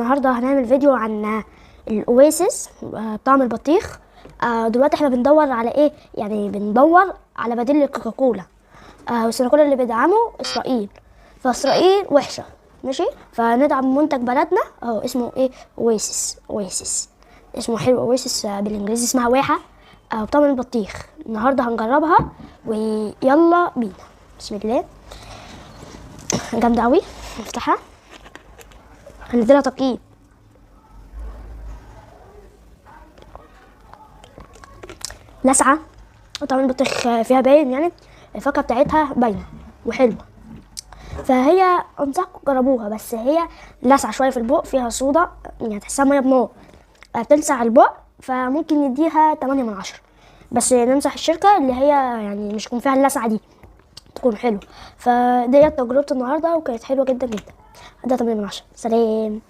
النهارده هنعمل فيديو عن الاويسس طعم البطيخ. دلوقتي احنا بندور على ايه؟ يعني بندور على بديل للكوكاكولا. والكوكاكولا اللي بيدعمه اسرائيل، فاسرائيل وحشه ماشي، فندعم منتج بلدنا اهو. اسمه ايه؟ اويسس اسمه حلو. اويسس بالانجليزي اسمها واحه بطعم البطيخ. النهارده هنجربها ويلا بينا. بسم الله. جامده قوي. نفتحها هنديلها تقييم. لسعة طبعا البطيخ فيها باين، يعني الفاكهة بتاعتها باينة وحلوة، فهي انصحكم تجربوها. بس هي لسعة شوية في البق، فيها صودا، يعني تحسها مية بنار، بتلسع البق، فممكن نديها 8/10. بس ننصح الشركة اللي هي يعني مش يكون فيها اللسعة دي، تكون حلوة. فديت تجربة النهاردة وكانت حلوة جدا جدا. ده 8/10. سلام.